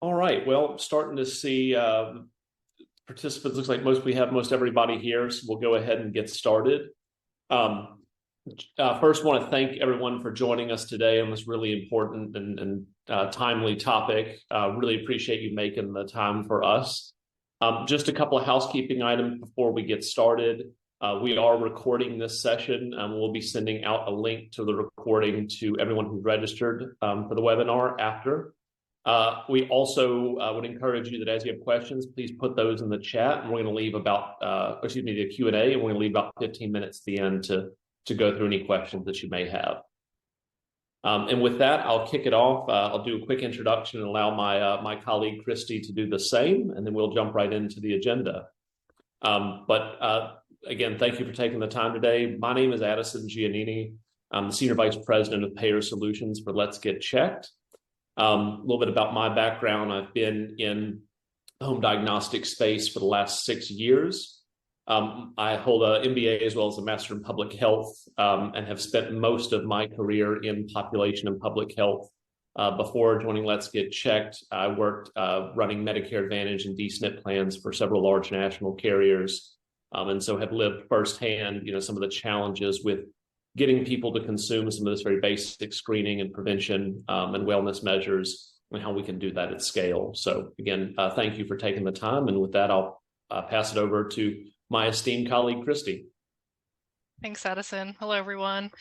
All right. Well, starting to see participants. Looks like we have most everybody here, so we'll go ahead and get started. Um, First, want to thank everyone for joining us today on this really important and timely topic. Really appreciate you making the time for us. Just a couple of housekeeping items before we get started. We are recording this session, and we'll be sending out a link to the recording to everyone who registered for the webinar after. We also would encourage you that as you have questions, please put those in the chat. And we're going to leave the Q&A, and we're going to leave about 15 minutes at the end to go through any questions that you may have. And with that, I'll kick it off. I'll do a quick introduction and allow my colleague Christy to do the same, and then we'll jump right into the agenda. Again, thank you for taking the time today. My name is Addison Giannini. I'm the Senior Vice President of Payer Solutions for Let's Get Checked. A little bit about my background. I've been in the home diagnostic space for the last 6 years. I hold an MBA as well as a Master in Public Health, and have spent most of my career in population and public health. Before joining Let's Get Checked, I worked running Medicare Advantage and D-SNP plans for several large national carriers, and so have lived firsthand, some of the challenges with getting people to consume some of this very basic screening and prevention and wellness measures, and how we can do that at scale. So again, thank you for taking the time. And with that, I'll pass it over to my esteemed colleague, Christy. Thanks, Addison. Hello, everyone.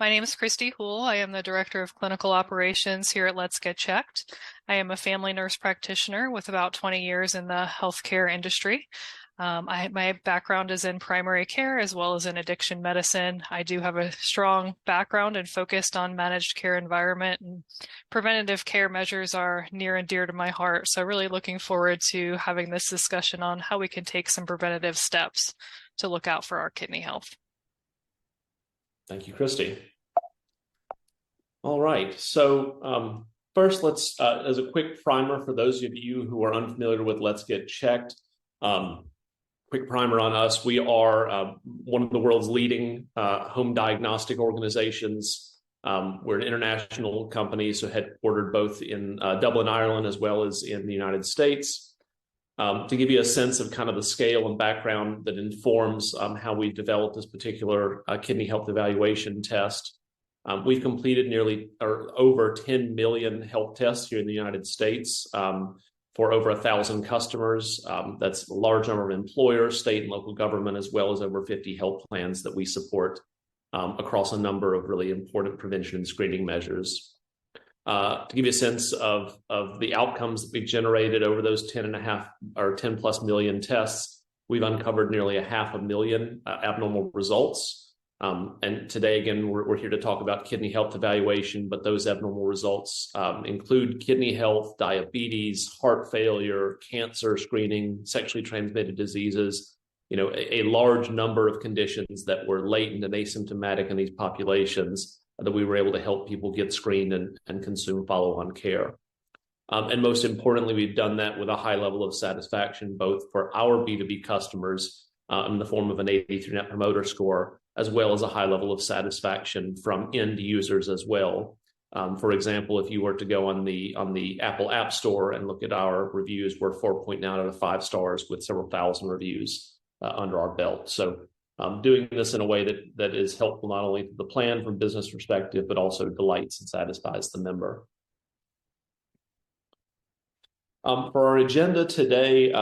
My name is Christy Houle. I am the Director of Clinical Operations here at Let's Get Checked. I am a family nurse practitioner with about 20 years in the healthcare industry. My background is in primary care as well as in addiction medicine. I do have a strong background and focused on managed care environment, and preventative care measures are near and dear to my heart. So really looking forward to having this discussion on how we can take some preventative steps to look out for our kidney health. Thank you, Christy. All right. So first, let's, as a quick primer for those of you who are unfamiliar with Let's Get Checked, quick primer on us. We are one of the world's leading home diagnostic organizations. We're an international company, so headquartered both in Dublin, Ireland, as well as in the United States. To give you a sense of kind of the scale and background that informs how we've developed this particular kidney health evaluation test, we've completed over 10 million health tests here in the United States. For over 1,000 customers. That's a large number of employers, state and local government, as well as over 50 health plans that we support across a number of really important prevention and screening measures. To give you a sense of the outcomes that we've generated over those 10 plus million tests, we've uncovered nearly 500,000 abnormal results. And today, again, we're here to talk about kidney health evaluation, but those abnormal results include kidney health, diabetes, heart failure, cancer screening, sexually transmitted diseases, a large number of conditions that were latent and asymptomatic in these populations that we were able to help people get screened and consume follow-on care. And most importantly, we've done that with a high level of satisfaction, both for our B2B customers in the form of an 83 Net Promoter Score, as well as a high level of satisfaction from end users as well. For example, if you were to go on the Apple App Store and look at our reviews, we're 4.9 out of 5 stars with several thousand reviews under our belt. So doing this in a way that is helpful not only to the plan from a business perspective, but also delights and satisfies the member. For our agenda today,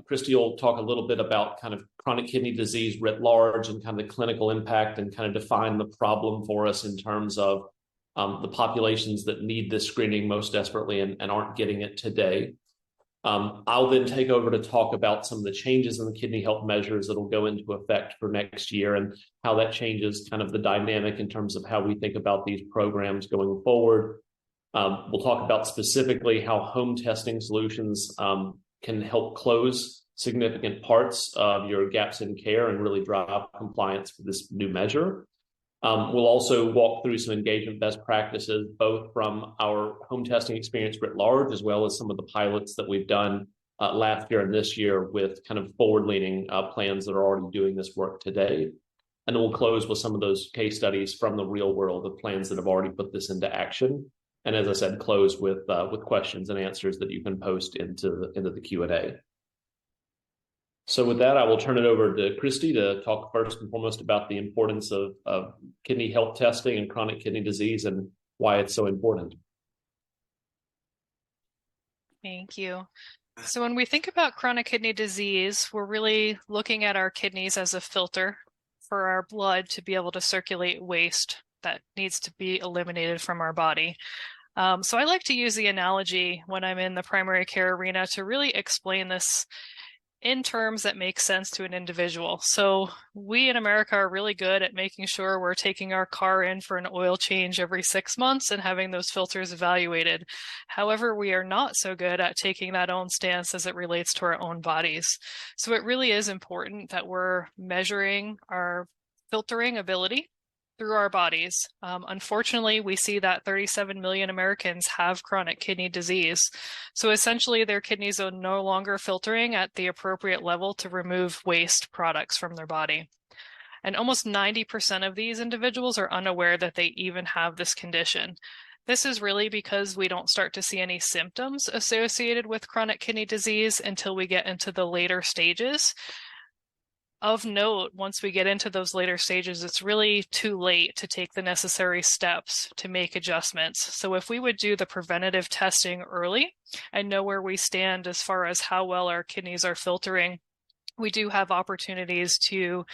Christy will talk a little bit about kind of chronic kidney disease writ large and kind of the clinical impact, and kind of define the problem for us in terms of the populations that need this screening most desperately and aren't getting it today. I'll then take over to talk about some of the changes in the kidney health measures that will go into effect for next year, and how that changes kind of the dynamic in terms of how we think about these programs going forward. We'll talk about specifically how home testing solutions can help close significant parts of your gaps in care and really drive compliance for this new measure. We'll also walk through some engagement best practices, both from our home testing experience writ large, as well as some of the pilots that we've done last year and this year with kind of forward-leaning plans that are already doing this work today. And then we'll close with some of those case studies from the real world of plans that have already put this into action, And as I said, close with questions and answers that you can post into the Q&A. So with that, I will turn it over to Christy to talk first and foremost about the importance of kidney health testing and chronic kidney disease and why it's so important. Thank you. So when we think about chronic kidney disease, we're really looking at our kidneys as a filter for our blood to be able to circulate waste that needs to be eliminated from our body. So I like to use the analogy when I'm in the primary care arena to really explain this in terms that make sense to an individual. So we in America are really good at making sure we're taking our car in for an oil change every 6 months and having those filters evaluated. However, we are not so good at taking that own stance as it relates to our own bodies. So it really is important that we're measuring our filtering ability through our bodies. Unfortunately, we see that 37 million Americans have chronic kidney disease. So essentially, their kidneys are no longer filtering at the appropriate level to remove waste products from their body. And almost 90% of these individuals are unaware that they even have this condition. This is really because we don't start to see any symptoms associated with chronic kidney disease until we get into the later stages. Of note, once we get into those later stages, it's really too late to take the necessary steps to make adjustments. So if we would do the preventative testing early and know where we stand as far as how well our kidneys are filtering, we do have opportunities to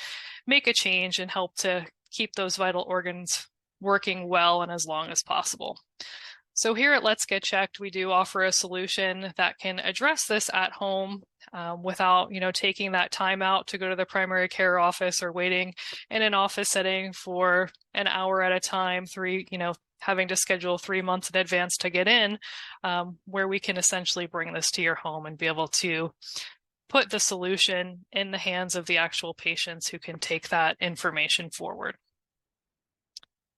make a change and help to keep those vital organs working well and as long as possible. So here at Let's Get Checked, we do offer a solution that can address this at home without, taking that time out to go to the primary care office or waiting in an office setting for an hour at a time, having to schedule 3 months in advance to get in, where we can essentially bring this to your home and be able to put the solution in the hands of the actual patients who can take that information forward.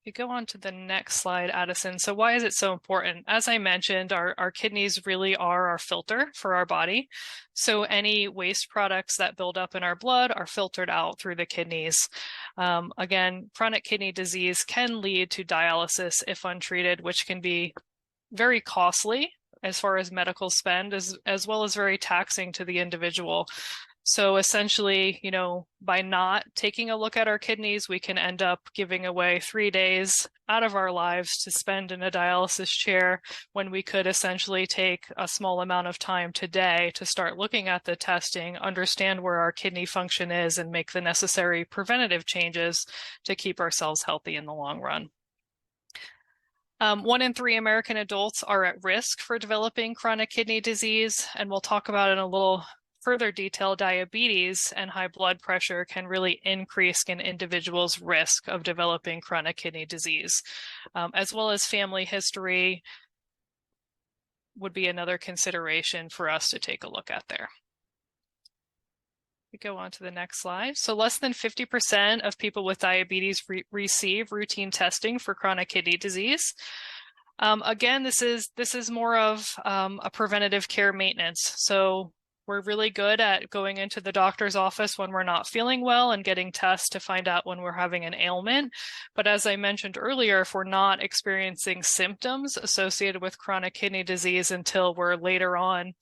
You go on to the next slide, Addison. So why is it so important? As I mentioned, our kidneys really are our filter for our body. So any waste products that build up in our blood are filtered out through the kidneys. Again, chronic kidney disease can lead to dialysis if untreated, which can be very costly as far as medical spend, as well as very taxing to the individual. So essentially, by not taking a look at our kidneys, we can end up giving away 3 days out of our lives to spend in a dialysis chair when we could essentially take a small amount of time today to start looking at the testing, understand where our kidney function is, and make the necessary preventative changes to keep ourselves healthy in the long run. 1 in 3 American adults are at risk for developing chronic kidney disease, and we'll talk about in a little further detail. Diabetes and high blood pressure can really increase an individual's risk of developing chronic kidney disease, as well as family history would be another consideration for us to take a look at there. We go on to the next slide. So less than 50% of people with diabetes receive routine testing for chronic kidney disease. Again, this is more of a preventative care maintenance. So we're really good at going into the doctor's office when we're not feeling well and getting tests to find out when we're having an ailment. But as I mentioned earlier, if we're not experiencing symptoms associated with chronic kidney disease until we're later on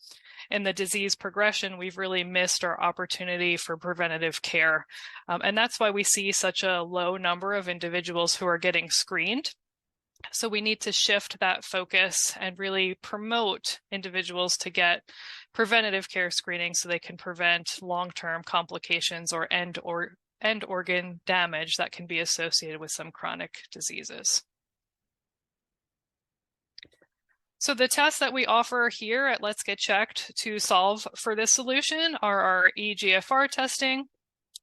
in the disease progression, we've really missed our opportunity for preventative care. And that's why we see such a low number of individuals who are getting screened. So we need to shift that focus and really promote individuals to get preventative care screening so they can prevent long-term complications or end organ damage that can be associated with some chronic diseases. So the tests that we offer here at Let's Get Checked to solve for this solution are our eGFR testing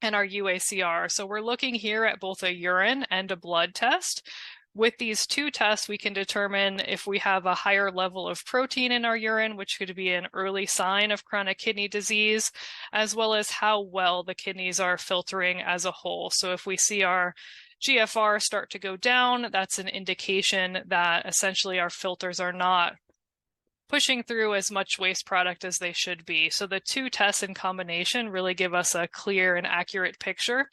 and our UACR. So we're looking here at both a urine and a blood test. With these 2 tests, we can determine if we have a higher level of protein in our urine, which could be an early sign of chronic kidney disease, as well as how well the kidneys are filtering as a whole. So if we see our GFR start to go down, that's an indication that essentially our filters are not pushing through as much waste product as they should be. So the 2 tests in combination really give us a clear and accurate picture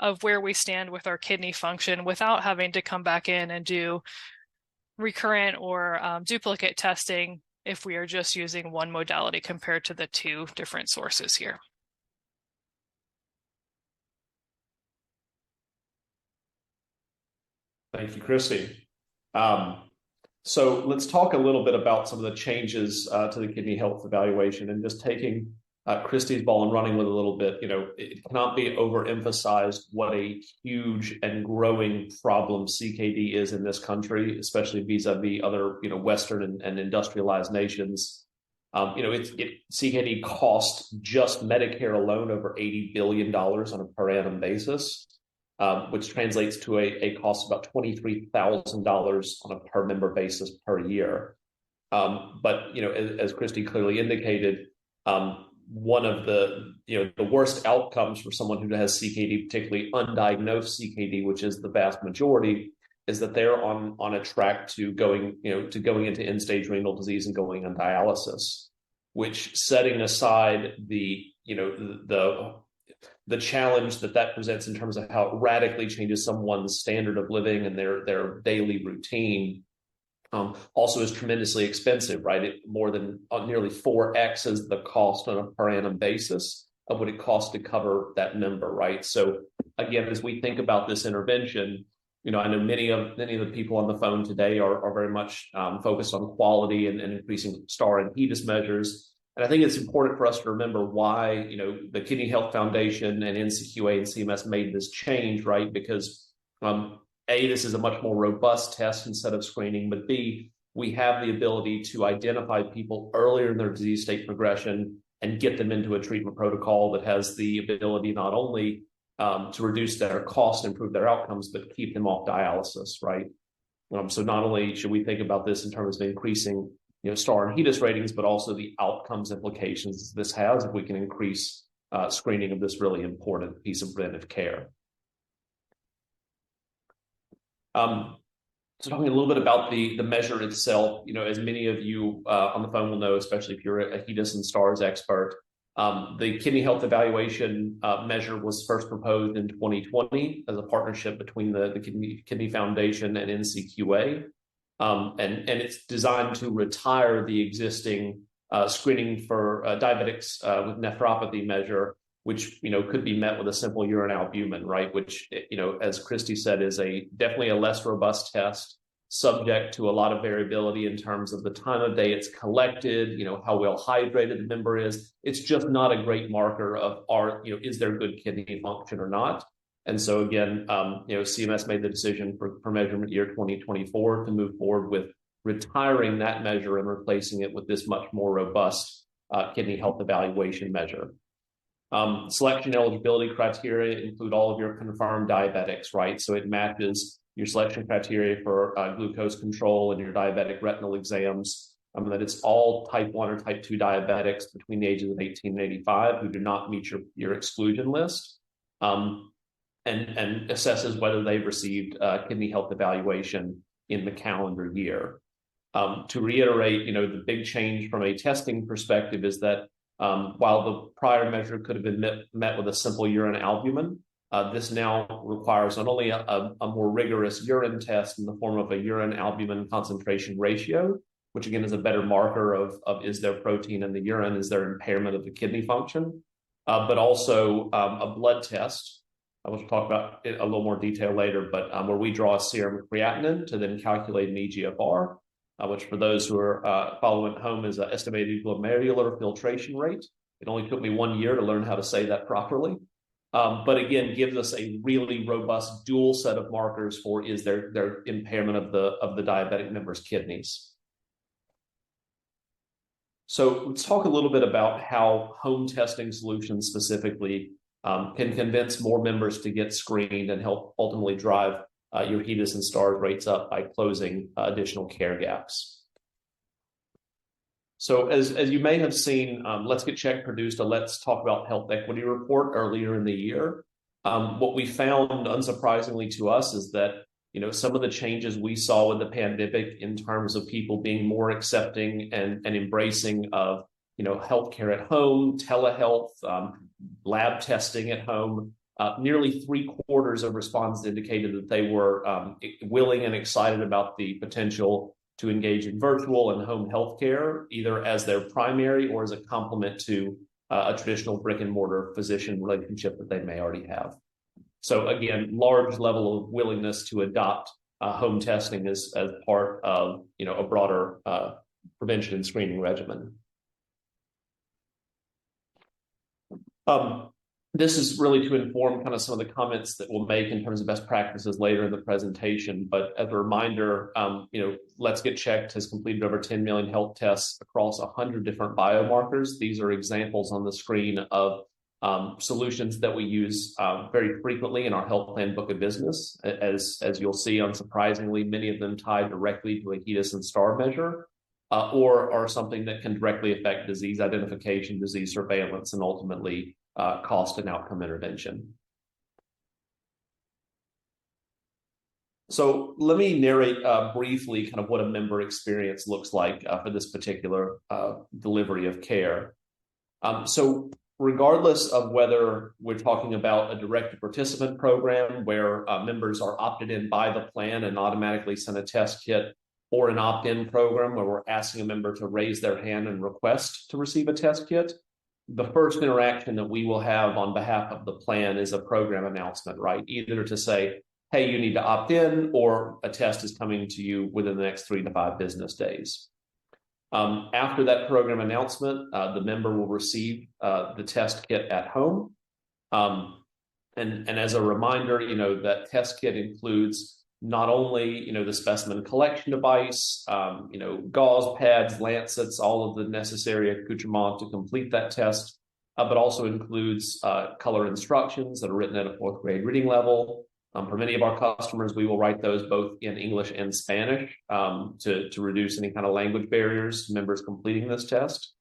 of where we stand with our kidney function without having to come back in and do recurrent or duplicate testing if we are just using one modality compared to the two different sources here. Thank you, Christy. So let's talk a little bit about some of the changes to the kidney health evaluation, and just taking Christy's ball and running with a little bit. It cannot be overemphasized what a huge and growing problem CKD is in this country, especially vis-a-vis other Western and industrialized nations. CKD costs just Medicare alone over $80 billion on a per annum basis. Which translates to a cost of about $23,000 on a per member basis per year. But as Christy clearly indicated, one of the worst outcomes for someone who has CKD, particularly undiagnosed CKD, which is the vast majority, is that they're on a track to going into end-stage renal disease and going on dialysis. Which, setting aside the challenge that presents in terms of how it radically changes someone's standard of living and their daily routine, also is tremendously expensive, right? It more than nearly 4x is the cost on a per annum basis of what it costs to cover that member, right? So again, as we think about this intervention, I know many of the people on the phone today are very much focused on quality and increasing STAR and HEDIS measures. And I think it's important for us to remember why, the Kidney Health Foundation and NCQA and CMS made this change, right? Because A, this is a much more robust test instead of screening, but B, we have the ability to identify people earlier in their disease state progression and get them into a treatment protocol that has the ability not only to reduce their cost, improve their outcomes, but keep them off dialysis, right? So not only should we think about this in terms of increasing STAR and HEDIS ratings, but also the outcomes implications this has if we can increase screening of this really important piece of preventive care. So talking a little bit about the measure itself, as many of you on the phone will know, especially if you're a HEDIS and STARS expert, the kidney health evaluation measure was first proposed in 2020 as a partnership between the Kidney Foundation and NCQA. And it's designed to retire the existing screening for diabetics with nephropathy measure, which could be met with a simple urine albumin, right? Which as Christy said, is definitely a less robust test, subject to a lot of variability in terms of the time of day it's collected, how well hydrated the member is. It's just not a great marker of is there good kidney function or not. And so again, CMS made the decision for measurement year 2024 to move forward with retiring that measure and replacing it with this much more robust kidney health evaluation measure. Selection eligibility criteria include all of your confirmed diabetics, right? So it matches your selection criteria for glucose control and your diabetic retinal exams. That it's all type 1 or type 2 diabetics between the ages of 18 and 85 who do not meet your exclusion list. And assesses whether they've received kidney health evaluation in the calendar year. To reiterate, the big change from a testing perspective is that while the prior measure could have been met with a simple urine albumin, this now requires not only a more rigorous urine test in the form of a urine albumin concentration ratio, which again is a better marker of is there protein in the urine, is there impairment of the kidney function, but also a blood test. I will talk about it a little more detail later, but where we draw a serum creatinine to then calculate an EGFR, which for those who are following at home is an estimated glomerular filtration rate. It only took me 1 year to learn how to say that properly. But again, gives us a really robust dual set of markers for is there impairment of the diabetic member's kidneys. So let's talk a little bit about how home testing solutions specifically can convince more members to get screened and help ultimately drive your HEDIS and STARS rates up by closing additional care gaps. So as you may have seen, Let's Get Checked produced a Let's Talk About Health Equity report earlier in the year. What we found, unsurprisingly to us, is that some of the changes we saw with the pandemic in terms of people being more accepting and embracing of healthcare at home, telehealth, lab testing at home, nearly 3/4 of respondents indicated that they were willing and excited about the potential to engage in virtual and home healthcare, either as their primary or as a complement to a traditional brick and mortar physician relationship that they may already have. So again, large level of willingness to adopt home testing as part of a broader prevention and screening regimen. This is really to inform kind of some of the comments that we'll make in terms of best practices later in the presentation. But as a reminder, Let's Get Checked has completed over 10 million health tests across 100 different biomarkers. These are examples on the screen of solutions that we use very frequently in our health plan book of business. As you'll see, unsurprisingly, many of them tie directly to a HEDIS and STAR measure, or are something that can directly affect disease identification, disease surveillance, and ultimately cost and outcome intervention. So let me narrate briefly kind of what a member experience looks like for this particular delivery of care. So regardless of whether we're talking about a direct participant program where members are opted in by the plan and automatically send a test kit, or an opt-in program where we're asking a member to raise their hand and request to receive a test kit, the first interaction that we will have on behalf of the plan is a program announcement, right? Either to say, hey, you need to opt in, or a test is coming to you within the next 3 to 5 business days. After that program announcement, the member will receive the test kit at home. And as a reminder, that test kit includes not only, the specimen collection device, gauze pads, lancets, all of the necessary accoutrement to complete that test, but also includes color instructions that are written at a 4th grade reading level. For many of our customers, we will write those both in English and Spanish to reduce any kind of language barriers to members completing this test.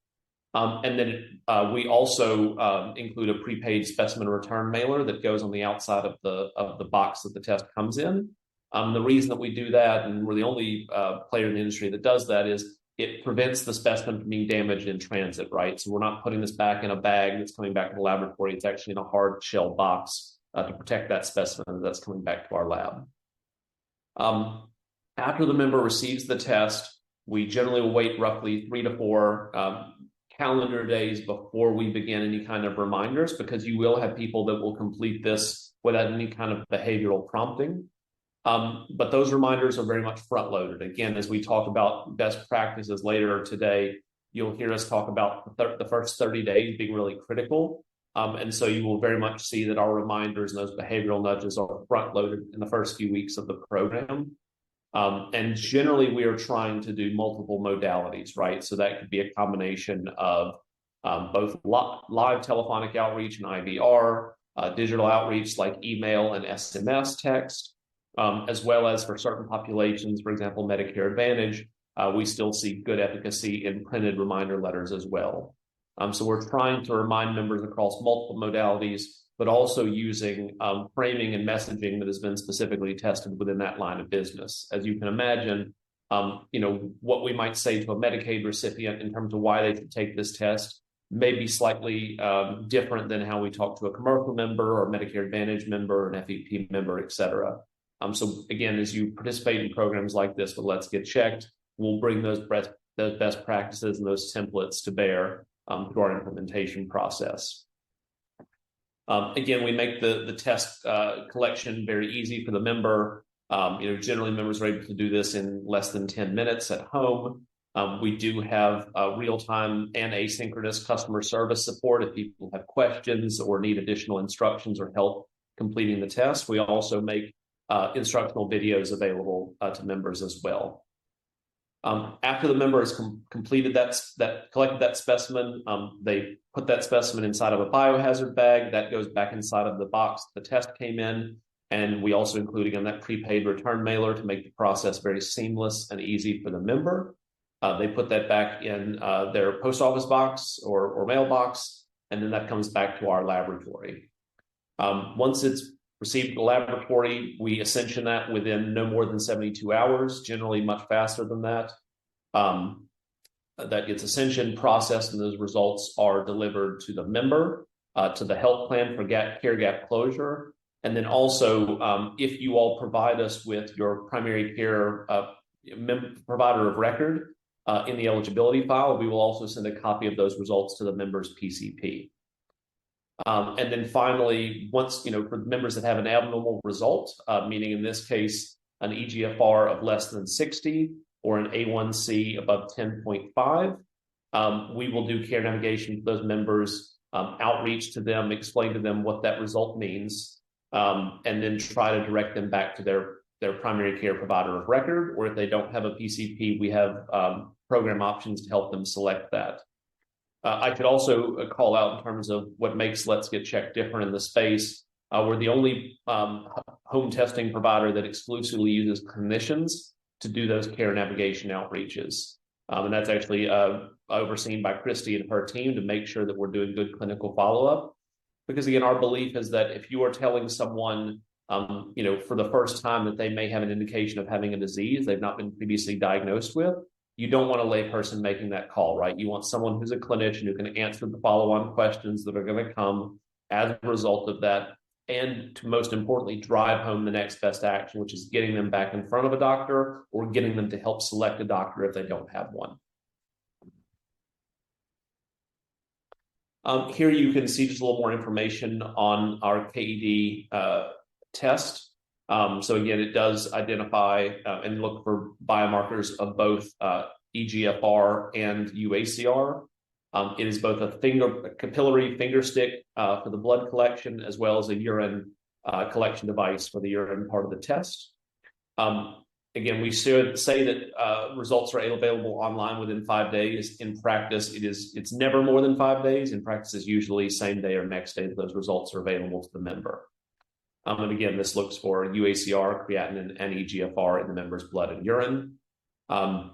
And then we also include a prepaid specimen return mailer that goes on the outside of the box that the test comes in. The reason that we do that, and we're the only player in the industry that does that, is it prevents the specimen from being damaged in transit, right? So we're not putting this back in a bag that's coming back to the laboratory. It's actually in a hard shell box to protect that specimen that's coming back to our lab. After the member receives the test, we generally will wait roughly 3 to 4 calendar days before we begin any kind of reminders, because you will have people that will complete this without any kind of behavioral prompting. But those reminders are very much front-loaded. Again, as we talk about best practices later today, you'll hear us talk about the first 30 days being really critical. And so you will very much see that our reminders and those behavioral nudges are front-loaded in the first few weeks of the program. And generally, we are trying to do multiple modalities, right? So that could be a combination of both live telephonic outreach and IVR, digital outreach like email and SMS text, as well as for certain populations, for example, Medicare Advantage, we still see good efficacy in printed reminder letters as well. So we're trying to remind members across multiple modalities, but also using framing and messaging that has been specifically tested within that line of business. As you can imagine, what we might say to a Medicaid recipient in terms of why they should take this test may be slightly different than how we talk to a commercial member or Medicare Advantage member, an FEP member, et cetera. So again, as you participate in programs like this with Let's Get Checked, we'll bring those best practices and those templates to bear through our implementation process. Again, we make the test collection very easy for the member. Generally members are able to do this in less than 10 minutes at home. We do have real-time and asynchronous customer service support if people have questions or need additional instructions or help completing the test. We also make instructional videos available to members as well. After the member has completed collected that specimen, they put that specimen inside of a biohazard bag that goes back inside of the box the test came in. And we also include, again, that prepaid return mailer to make the process very seamless and easy for the member. They put that back in their post office box or mailbox, and then that comes back to our laboratory. Once it's received at the laboratory, we ascension that within no more than 72 hours, generally much faster than that. That gets ascension processed, and those results are delivered to the member. to the health plan for care gap closure. And then also, if you all provide us with your primary care provider of record in the eligibility file, we will also send a copy of those results to the member's PCP. And then finally, once, for members that have an abnormal result, meaning in this case, an EGFR of less than 60 or an A1C above 10.5, we will do care navigation for those members, outreach to them, explain to them what that result means, and then try to direct them back to their primary care provider of record, or if they don't have a PCP, we have program options to help them select that. I could also call out in terms of what makes Let's Get Checked different in the space. We're the only home testing provider that exclusively uses clinicians to do those care navigation outreaches. And that's actually overseen by Christy and her team to make sure that we're doing good clinical follow-up. Because again, our belief is that if you are telling someone, for the first time that they may have an indication of having a disease they've not been previously diagnosed with, you don't want a layperson making that call, right? You want someone who's a clinician who can answer the follow-on questions that are going to come as a result of that, and to most importantly, drive home the next best action, which is getting them back in front of a doctor or getting them to help select a doctor if they don't have one. Here you can see just a little more information on our KED test. So again, it does identify and look for biomarkers of both EGFR and UACR. It is both a capillary finger stick for the blood collection, as well as a urine collection device for the urine part of the test. Again, we should say that results are available online within 5 days. In practice, it's never more than 5 days. In practice, it's usually same day or next day that those results are available to the member. And again, this looks for UACR, creatinine, and EGFR in the member's blood and urine. And,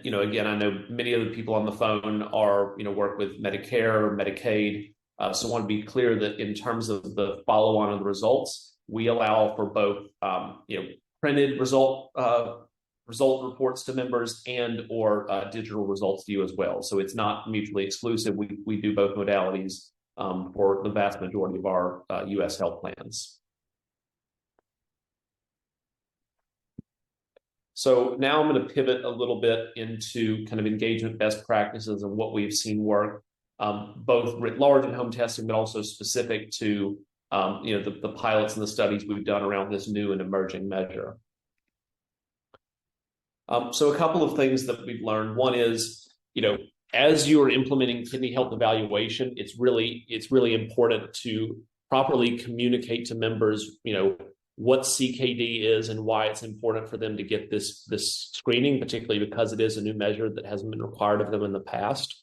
again, I know many of the people on the phone are, work with Medicare, Medicaid. So I want to be clear that in terms of the follow-on of the results, we allow for both, printed result reports to members and or digital results to you as well. So it's not mutually exclusive. We do both modalities for the vast majority of our U.S. health plans. So now I'm going to pivot a little bit into kind of engagement best practices and what we've seen work, both writ large in home testing, but also specific to the pilots and the studies we've done around this new and emerging measure. So a couple of things that we've learned. One is, as you are implementing kidney health evaluation, it's really important to properly communicate to members, what CKD is and why it's important for them to get this screening, particularly because it is a new measure that hasn't been required of them in the past.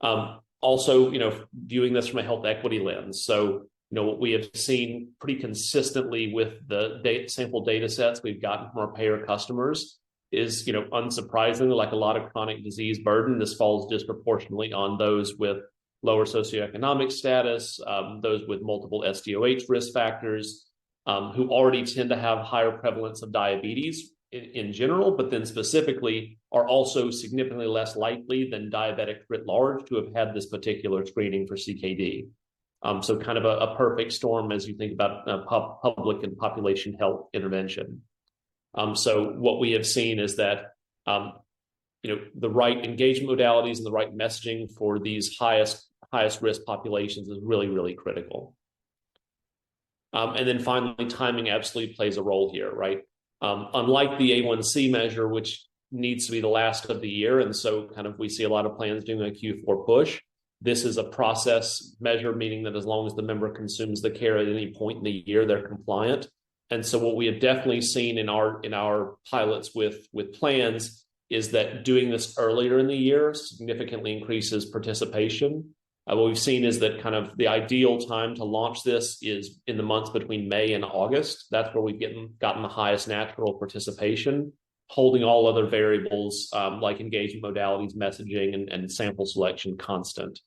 Also, viewing this from a health equity lens. So, what we have seen pretty consistently with the sample data sets we've gotten from our payer customers is, unsurprisingly, like a lot of chronic disease burden, this falls disproportionately on those with lower socioeconomic status, those with multiple SDOH risk factors, who already tend to have higher prevalence of diabetes in general, but then specifically are also significantly less likely than diabetic writ large to have had this particular screening for CKD. So kind of a perfect storm as you think about public and population health intervention. So what we have seen is that, the right engagement modalities and the right messaging for these highest risk populations is really, really critical. And then finally, timing absolutely plays a role here, right? Unlike the A1C measure, which needs to be the last of the year, and so kind of we see a lot of plans doing a Q4 push. This is a process measure, meaning that as long as the member consumes the care at any point in the year, they're compliant. And so what we have definitely seen in our pilots with plans is that doing this earlier in the year significantly increases participation. What we've seen is that kind of the ideal time to launch this is in the months between May and August. That's where we've gotten the highest natural participation, holding all other variables like engagement modalities, messaging, and sample selection constant.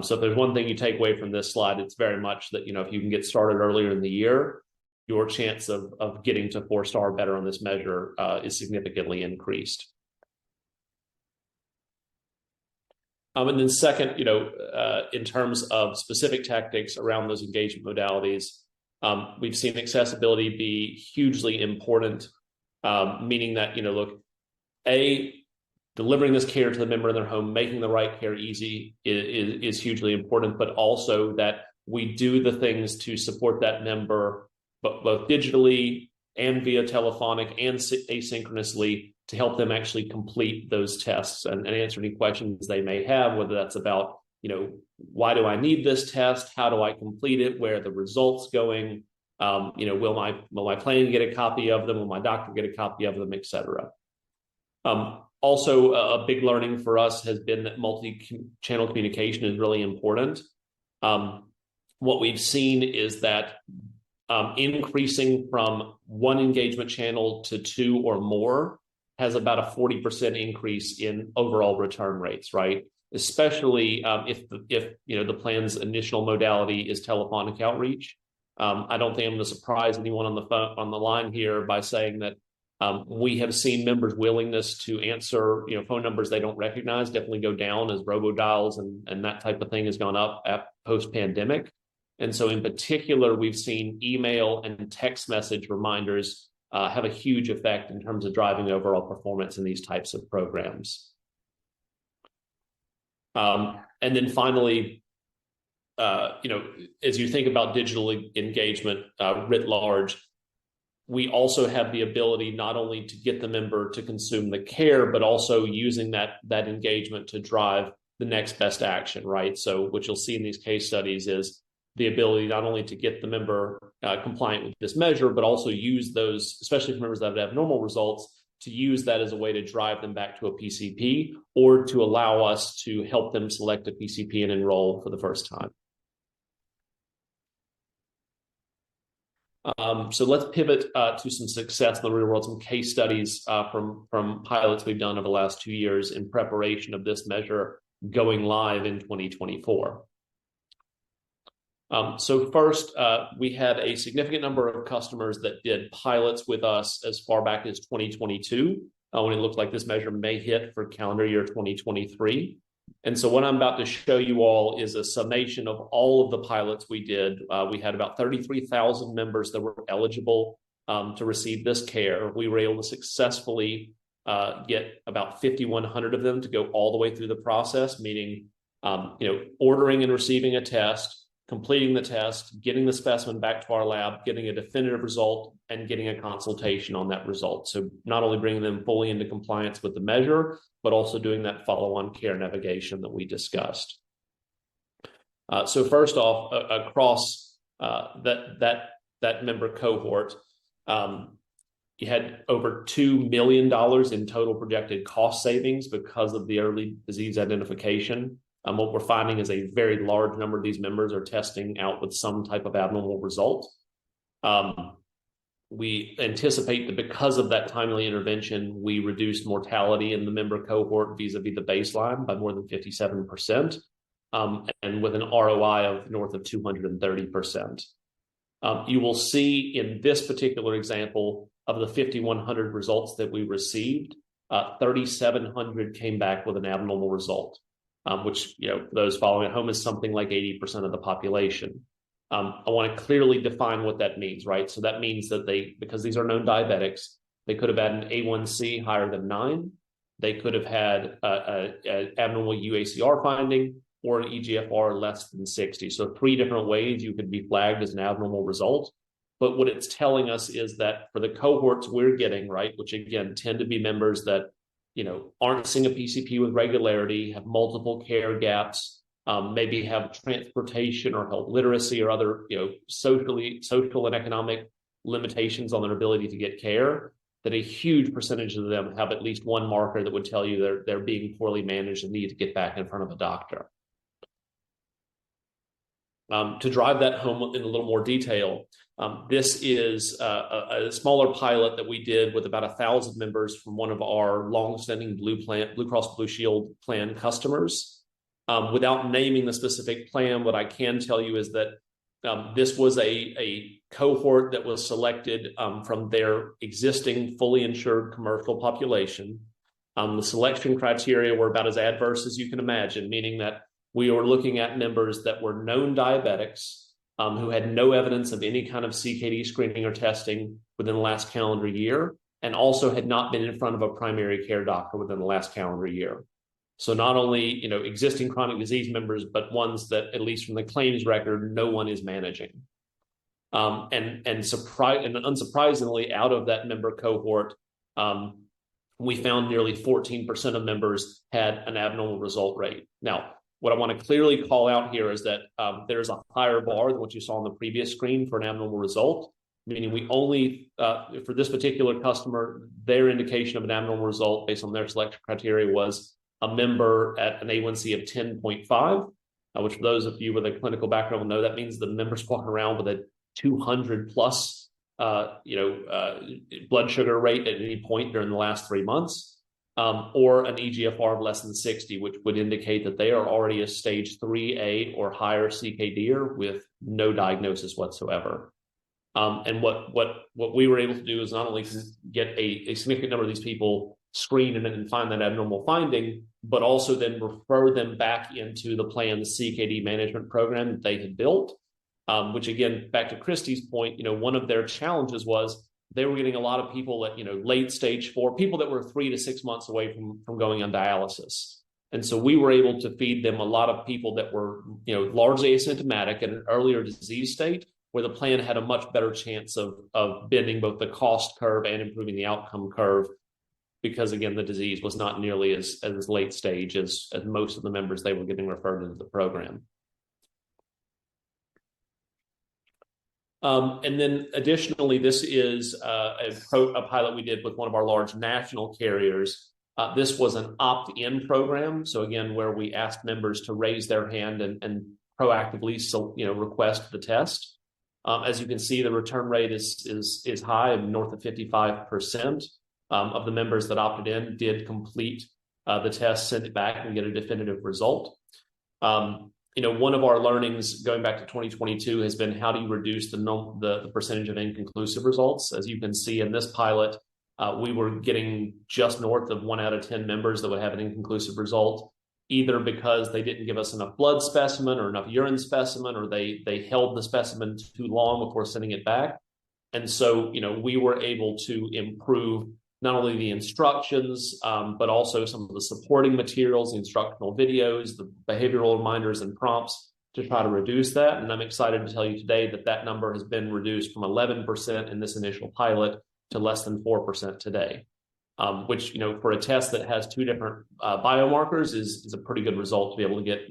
So if there's one thing you take away from this slide, it's very much that, if you can get started earlier in the year, your chance of getting to 4-star better on this measure is significantly increased. And then second, in terms of specific tactics around those engagement modalities, we've seen accessibility be hugely important, meaning that, look, delivering this care to the member in their home, making the right care easy is hugely important, but also that we do the things to support that member, both digitally and via telephonic and asynchronously, to help them actually complete those tests and answer any questions they may have, whether that's about, why do I need this test? How do I complete it? Where are the results going? Will my plan get a copy of them? Will my doctor get a copy of them, et cetera? Also, a big learning for us has been that multi-channel communication is really important. What we've seen is that increasing from one engagement channel to two or more has about a 40% increase in overall return rates, right? Especially if the plan's initial modality is telephonic outreach. I don't think I'm going to surprise anyone on the line here by saying that we have seen members' willingness to answer phone numbers they don't recognize definitely go down as robodials and that type of thing has gone up at post-pandemic. And so in particular, we've seen email and text message reminders have a huge effect in terms of driving overall performance in these types of programs. And then finally, as you think about digital engagement writ large, we also have the ability not only to get the member to consume the care, but also using that engagement to drive the next best action, right? So what you'll see in these case studies is the ability not only to get the member compliant with this measure, but also use those, especially for members that have normal results, to use that as a way to drive them back to a PCP or to allow us to help them select a PCP and enroll for the first time. So let's pivot to some success in the real world, some case studies from pilots we've done over the last 2 years in preparation of this measure going live in 2024. So first, we had a significant number of customers that did pilots with us as far back as 2022, when it looked like this measure may hit for calendar year 2023. And so what I'm about to show you all is a summation of all of the pilots we did. We had about 33,000 members that were eligible to receive this care. We were able to successfully get about 5,100 of them to go all the way through the process, meaning ordering and receiving a test, completing the test, getting the specimen back to our lab, getting a definitive result, and getting a consultation on that result. So not only bringing them fully into compliance with the measure, but also doing that follow-on care navigation that we discussed. So first off, across that member cohort, you had over $2 million in total projected cost savings because of the early disease identification. What we're finding is a very large number of these members are testing out with some type of abnormal result. We anticipate that because of that timely intervention, we reduced mortality in the member cohort vis-a-vis the baseline by more than 57%, and with an ROI of north of 230%. You will see in this particular example of the 5,100 results that we received, 3,700 came back with an abnormal result. Which, for those following at home, is something like 80% of the population. I want to clearly define what that means, right? So that means that because these are known diabetics, they could have had an A1C higher than 9. They could have had an abnormal UACR finding or an EGFR less than 60. So 3 different ways you could be flagged as an abnormal result. But what it's telling us is that for the cohorts we're getting, right, which again tend to be members that aren't seeing a PCP with regularity, have multiple care gaps, maybe have transportation or health literacy or other, social and economic limitations on their ability to get care, that a huge percentage of them have at least one marker that would tell you they're being poorly managed and need to get back in front of a doctor. To drive that home in a little more detail, this is a smaller pilot that we did with about 1,000 members from one of our long-standing Blue Cross Blue Shield plan customers. Without naming the specific plan, what I can tell you is that this was a cohort that was selected from their existing fully insured commercial population. The selection criteria were about as adverse as you can imagine, meaning that we were looking at members that were known diabetics who had no evidence of any kind of CKD screening or testing within the last calendar year, and also had not been in front of a primary care doctor within the last calendar year. So not only existing chronic disease members, but ones that, at least from the claims record, no one is managing. And unsurprisingly, out of that member cohort, we found nearly 14% of members had an abnormal result rate. Now, what I want to clearly call out here is that there's a higher bar than what you saw on the previous screen for an abnormal result, meaning we only, for this particular customer, their indication of an abnormal result based on their selection criteria was a member at an A1C of 10.5, which for those of you with a clinical background will know that means the member's walking around with a 200 plus blood sugar rate at any point during the last 3 months, or an EGFR of less than 60, which would indicate that they are already a stage 3A or higher CKDer with no diagnosis whatsoever. And what we were able to do is not only get a significant number of these people screened and find that abnormal finding, but also then refer them back into the planned CKD management program that they had built. Which again, back to Christy's point, one of their challenges was they were getting a lot of people at, late stage 4, people that were 3 to 6 months away from going on dialysis. And so we were able to feed them a lot of people that were, largely asymptomatic at an earlier disease state, where the plan had a much better chance of bending both the cost curve and improving the outcome curve, because again, the disease was not nearly as late stage as most of the members they were getting referred into the program. And then additionally, this is a pilot we did with one of our large national carriers. This was an opt-in program. So again, where we asked members to raise their hand and proactively request the test. As you can see, the return rate is high, north of 55%. Of the members that opted in did complete the test, send it back, and get a definitive result. One of our learnings going back to 2022 has been how do you reduce the percentage of inconclusive results? As you can see in this pilot, we were getting just north of 1 out of 10 members that would have an inconclusive result, either because they didn't give us enough blood specimen or enough urine specimen, or they held the specimen too long before sending it back. And so, we were able to improve not only the instructions, but also some of the supporting materials, the instructional videos, the behavioral reminders and prompts to try to reduce that. And I'm excited to tell you today that that number has been reduced from 11% in this initial pilot to less than 4% today, which, for a test that has 2 different biomarkers is a pretty good result to be able to get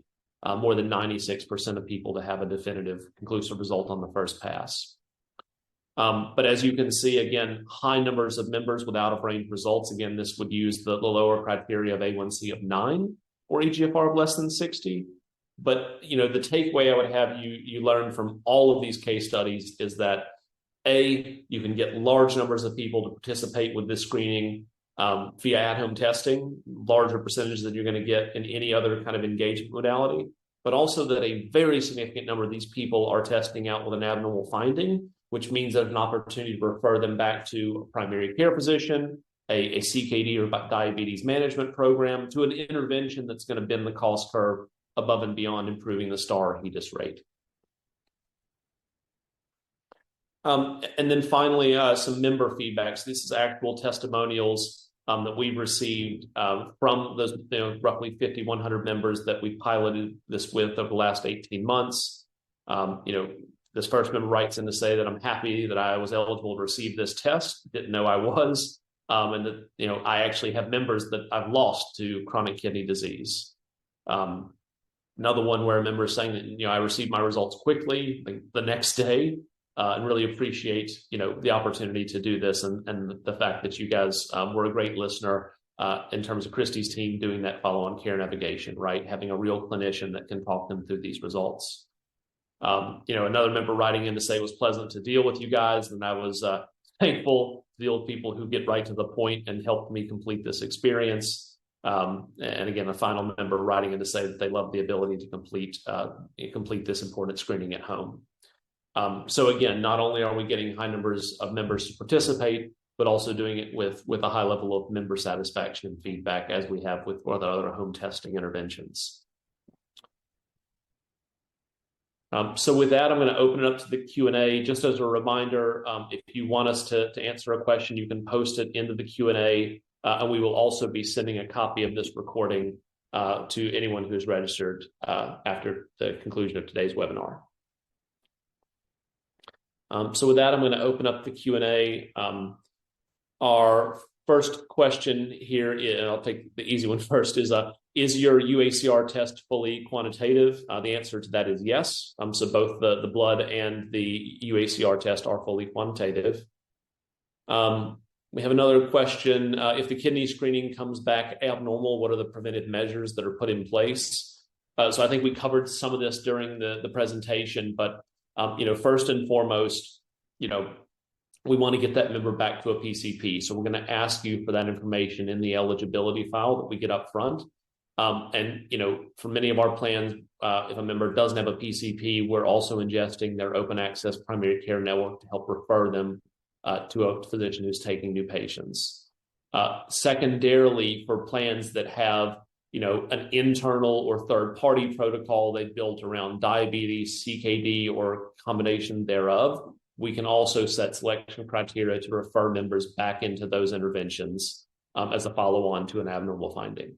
more than 96% of people to have a definitive conclusive result on the first pass. But as you can see, again, high numbers of members with out-of-range results. Again, this would use the lower criteria of A1C of 9 or EGFR of less than 60. But, the takeaway I would have you learn from all of these case studies is that, A, you can get large numbers of people to participate with this screening via at-home testing, larger percentages than you're going to get in any other kind of engagement modality, but also that a very significant number of these people are testing out with an abnormal finding, which means there's an opportunity to refer them back to a primary care physician, a CKD or diabetes management program, to an intervention that's going to bend the cost curve above and beyond improving the star HEDIS rate. And then finally, some member feedbacks. This is actual testimonials that we've received from those roughly 5,100 members that we piloted this with over the last 18 months. This first member writes in to say that I'm happy that I was eligible to receive this test, didn't know I was, and that I actually have members that I've lost to chronic kidney disease. Another one where a member is saying that I received my results quickly, the next day, and really appreciate the opportunity to do this and the fact that you guys were a great listener in terms of Christy's team doing that follow-on care navigation, right? Having a real clinician that can talk them through these results. Another member writing in to say it was pleasant to deal with you guys, and I was thankful to deal with people who get right to the point and helped me complete this experience. And again, a final member writing in to say that they love the ability to complete this important screening at home. So again, not only are we getting high numbers of members to participate, but also doing it with a high level of member satisfaction and feedback, as we have with other home testing interventions. So with that, I'm going to open it up to the Q&A. Just as a reminder, if you want us to answer a question, you can post it into the Q&A, and we will also be sending a copy of this recording to anyone who's registered after the conclusion of today's webinar. So with that, I'm going to open up the Q&A. Our first question here, and I'll take the easy one first, is your UACR test fully quantitative? The answer to that is yes. So both the blood and the UACR test are fully quantitative. We have another question. If the kidney screening comes back abnormal, what are the preventive measures that are put in place? So I think we covered some of this during the presentation, but first and foremost, we want to get that member back to a PCP. So we're going to ask you for that information in the eligibility file that we get up front. And for many of our plans, if a member doesn't have a PCP, we're also ingesting their open access primary care network to help refer them to a physician who's taking new patients. Secondarily, for plans that have an internal or third-party protocol they've built around diabetes, CKD, or combination thereof, we can also set selection criteria to refer members back into those interventions as a follow-on to an abnormal finding.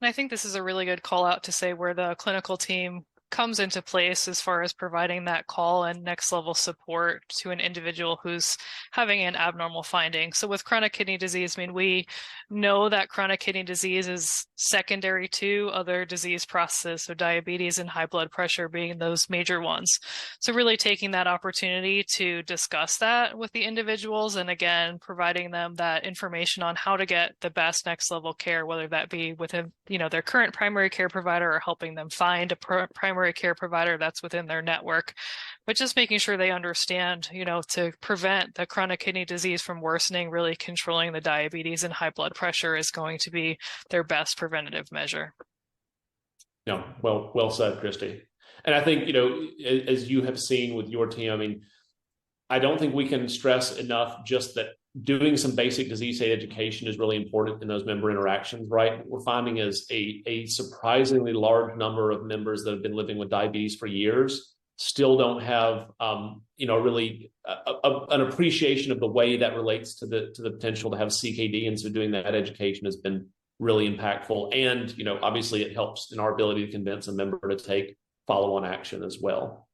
And I think this is a really good call out to say where the clinical team comes into place as far as providing that call and next level support to an individual who's having an abnormal finding. So with chronic kidney disease, we know that chronic kidney disease is secondary to other disease processes, so diabetes and high blood pressure being those major ones. So really taking that opportunity to discuss that with the individuals, and again, providing them that information on how to get the best next level care, whether that be within their current primary care provider or helping them find a primary care provider that's within their network, but just making sure they understand, to prevent the chronic kidney disease from worsening, really controlling the diabetes and high blood pressure is going to be their best preventative measure. Yeah, well said, Christy. And I think, as you have seen with your team, I don't think we can stress enough just that doing some basic disease state education is really important in those member interactions, right? What we're finding is a surprisingly large number of members that have been living with diabetes for years still don't have, really an appreciation of the way that relates to the potential to have CKD. And so doing that education has been really impactful. And, obviously it helps in our ability to convince a member to take follow-on action as well.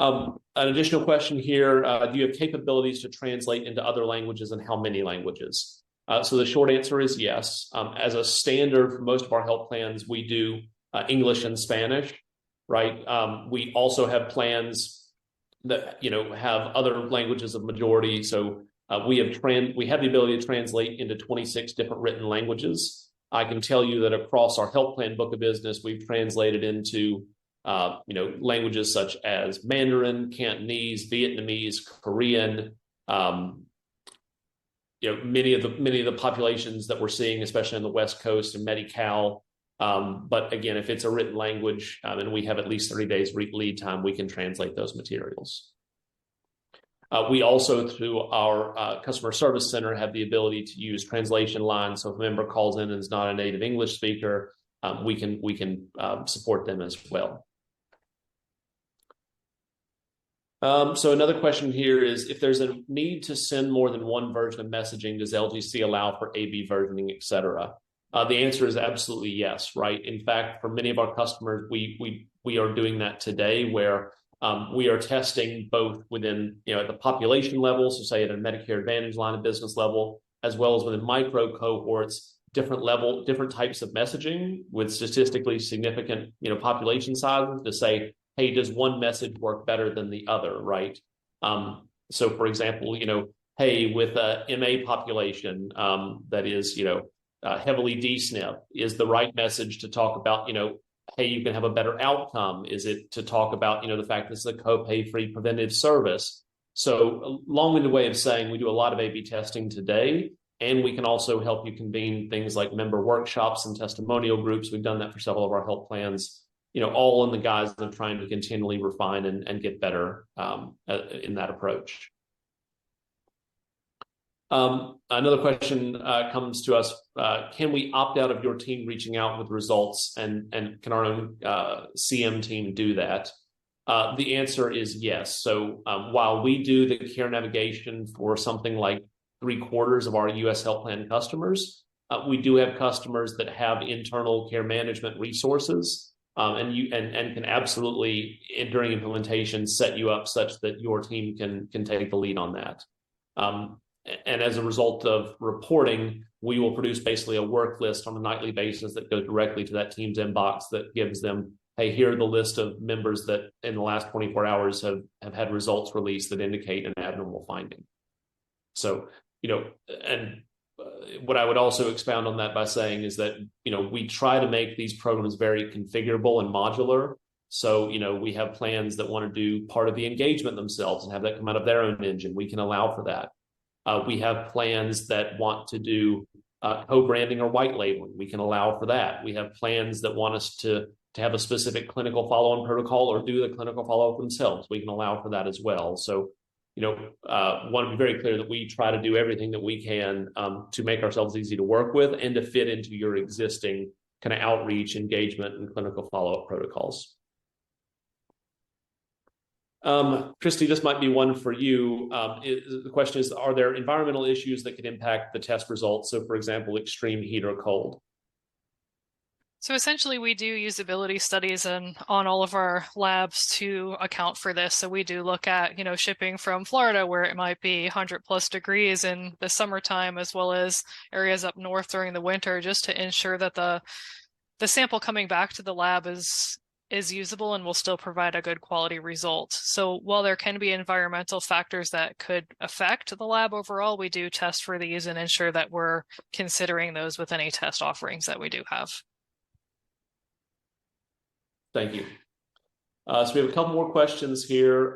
An additional question here, do you have capabilities to translate into other languages, and how many languages? So the short answer is yes. As a standard for most of our health plans, we do English and Spanish, right? We also have plans that, have other languages of majority. So we have the ability to translate into 26 different written languages. I can tell you that across our health plan book of business, we've translated into languages such as Mandarin, Cantonese, Vietnamese, Korean, many of the populations that we're seeing, especially on the West Coast, and Medi-Cal. But again, if it's a written language and we have at least 30 days lead time, we can translate those materials. We also, through our customer service center, have the ability to use translation lines. So if a member calls in and is not a native English speaker, we can support them as well. So another question here is, if there's a need to send more than one version of messaging, does LGC allow for AB versioning, et cetera? The answer is absolutely yes, right? In fact, for many of our customers, we are doing that today, where we are testing both within, at the population level, so say at a Medicare Advantage line of business level, as well as within micro cohorts, different types of messaging with statistically significant, population sizes, to say, hey, does one message work better than the other, right? So for example, hey, with a MA population that is, heavily DSNP, is the right message to talk about, hey, you can have a better outcome? Is it to talk about, the fact this is a copay-free preventive service? So a long-winded way of saying we do a lot of A/B testing today, and we can also help you convene things like member workshops and testimonial groups. We've done that for several of our health plans, all in the guise of trying to continually refine and get better in that approach. Another question comes to us. Can we opt out of your team reaching out with results, and can our own CM team do that? The answer is yes. So while we do the care navigation for something like 3/4 of our US health plan customers, we do have customers that have internal care management resources, and can absolutely, during implementation, set you up such that your team can take the lead on that. And as a result of reporting, we will produce basically a work list on a nightly basis that goes directly to that team's inbox that gives them, hey, here are the list of members that in the last 24 hours have had results released that indicate an abnormal finding. So, and what I would also expound on that by saying is that, we try to make these programs very configurable and modular. So, we have plans that want to do part of the engagement themselves and have that come out of their own engine. We can allow for that. We have plans that want to do co-branding or white labeling. We can allow for that. We have plans that want us to have a specific clinical follow-on protocol or do the clinical follow-up themselves. We can allow for that as well. So, want to be very clear that we try to do everything that we can to make ourselves easy to work with and to fit into your existing kind of outreach, engagement, and clinical follow-up protocols. Christy, this might be one for you. The question is, are there environmental issues that could impact the test results? So, for example, extreme heat or cold. So essentially, we do usability studies on all of our labs to account for this. So we do look at, shipping from Florida where it might be 100+ degrees in the summertime, as well as areas up north during the winter, just to ensure that the sample coming back to the lab is usable and will still provide a good quality result. So while there can be environmental factors that could affect the lab overall, we do test for these and ensure that we're considering those with any test offerings that we do have. Thank you. So we have a couple more questions here.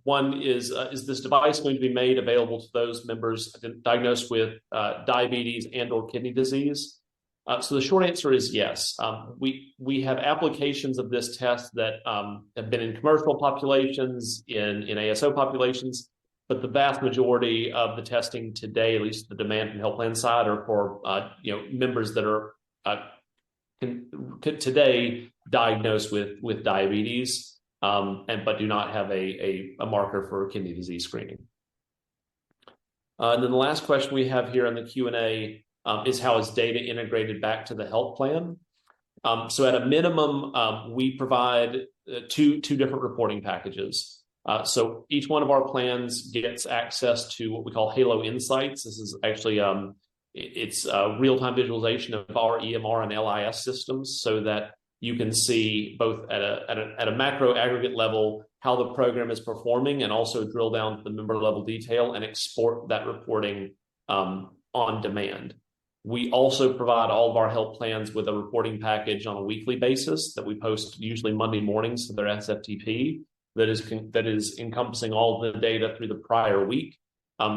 One is this device going to be made available to those members diagnosed with diabetes and or kidney disease? So the short answer is yes. We have applications of this test that have been in commercial populations, in ASO populations, but the vast majority of the testing today, at least the demand from health plan side, are for members that are today diagnosed with diabetes, but do not have a marker for kidney disease screening. And then the last question we have here in the Q&A is how is data integrated back to the health plan? So at a minimum, we provide two different reporting packages. So each one of our plans gets access to what we call Halo Insights. This is actually it's real-time visualization of our EMR and LIS systems, so that you can see both at a macro aggregate level how the program is performing, and also drill down to the member level detail and export that reporting on demand. We also provide all of our health plans with a reporting package on a weekly basis that we post usually Monday mornings to their SFTP that is encompassing all of the data through the prior week.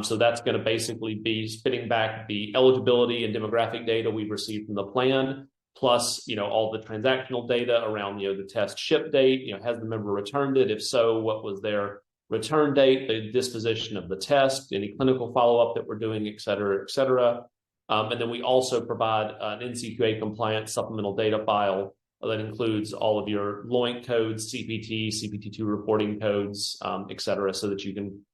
So that's going to basically be spitting back the eligibility and demographic data we've received from the plan, plus all the transactional data around the test ship date. Has the member returned it? If so, what was their return date? The disposition of the test, any clinical follow-up that we're doing, et cetera, et cetera. And then we also provide an NCQA compliant supplemental data file that includes all of your LOINC codes, CPT, CPT2 reporting codes, et cetera, so that you can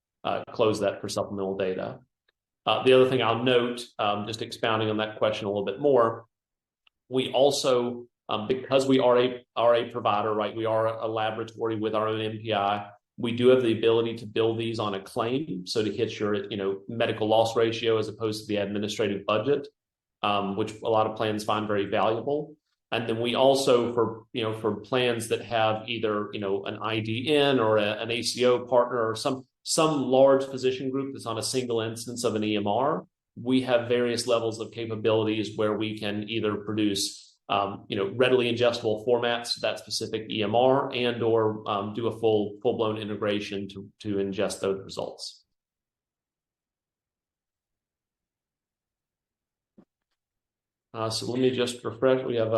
close that for supplemental data. The other thing I'll note, just expounding on that question a little bit more, we also, because we are a provider, right? We are a laboratory with our own MPI. We do have the ability to bill these on a claim, so to hit your medical loss ratio as opposed to the administrative budget, which a lot of plans find very valuable. And then we also, for plans that have either an IDN or an ACO partner or some large physician group that's on a single instance of an EMR, we have various levels of capabilities where we can either produce readily ingestible formats to that specific EMR and or do a full-blown integration to ingest those results. So let me just refresh. We have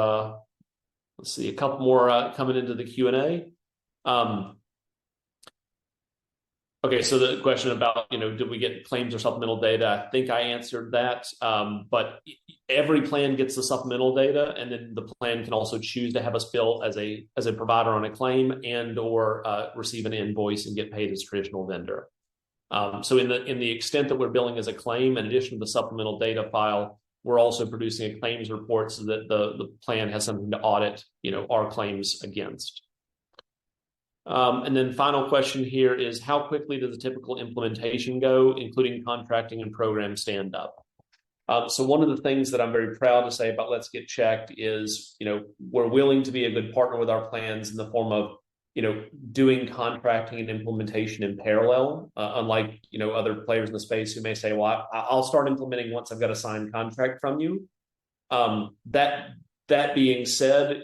let's see, a couple more coming into the Q&A. Okay, so the question about, did we get claims or supplemental data? I think I answered that. But every plan gets the supplemental data, and then the plan can also choose to have us bill as a provider on a claim and or receive an invoice and get paid as a traditional vendor. So in the extent that we're billing as a claim, in addition to the supplemental data file, we're also producing a claims report so that the plan has something to audit, our claims against. And then final question here is, how quickly does the typical implementation go, including contracting and program stand up? So one of the things that I'm very proud to say about Let's Get Checked is, we're willing to be a good partner with our plans in the form of, doing contracting and implementation in parallel, unlike, other players in the space who may say, well, I'll start implementing once I've got a signed contract from you. That being said,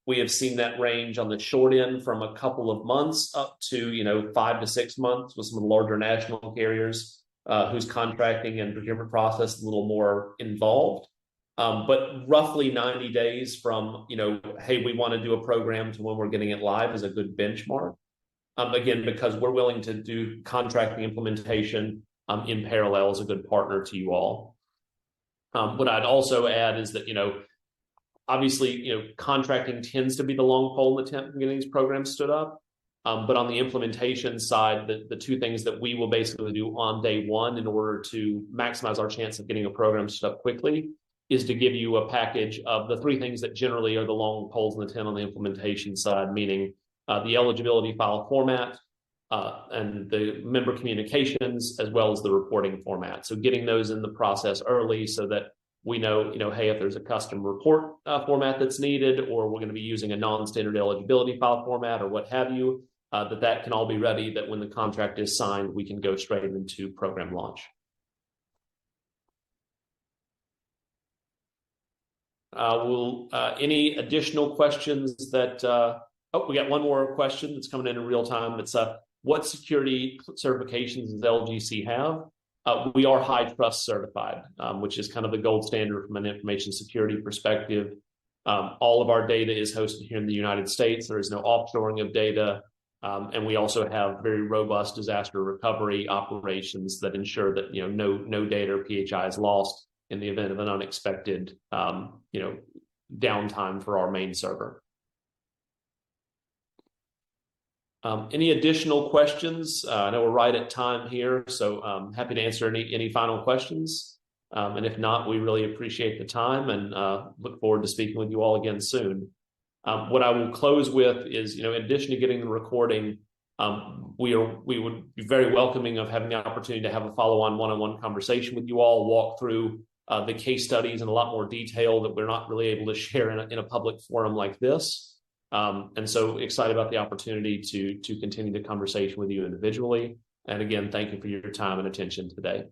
we have seen that range on the short end from a couple of months up to, 5 to 6 months with some of the larger national carriers whose contracting and procurement process is a little more involved. But roughly 90 days from, hey, we want to do a program to when we're getting it live is a good benchmark. Again, because we're willing to do contracting implementation in parallel as a good partner to you all. What I'd also add is that, obviously, contracting tends to be the long pole in the tent for getting these programs stood up. But on the implementation side, the two things that we will basically do on day one in order to maximize our chance of getting a program stood up quickly is to give you a package of the three things that generally are the long poles in the tent on the implementation side, meaning the eligibility file format and the member communications, as well as the reporting format. So getting those in the process early so that we know, hey, if there's a custom report format that's needed, or we're going to be using a non-standard eligibility file format or what have you, that can all be ready, that when the contract is signed, we can go straight into program launch. Any additional questions that, we got one more question that's coming in real time. It's what security certifications does LGC have? We are HITRUST certified, which is kind of the gold standard from an information security perspective. All of our data is hosted here in the United States. There is no offshoring of data. And we also have very robust disaster recovery operations that ensure that, no data or PHI is lost in the event of an unexpected, downtime for our main server. Any additional questions? I know we're right at time here, so I'm happy to answer any final questions. And if not, we really appreciate the time and look forward to speaking with you all again soon. What I will close with is, in addition to getting the recording, we would be very welcoming of having the opportunity to have a follow-on one-on-one conversation with you all, walk through the case studies in a lot more detail that we're not really able to share in a public forum like this. And so excited about the opportunity to continue the conversation with you individually. And again, thank you for your time and attention today.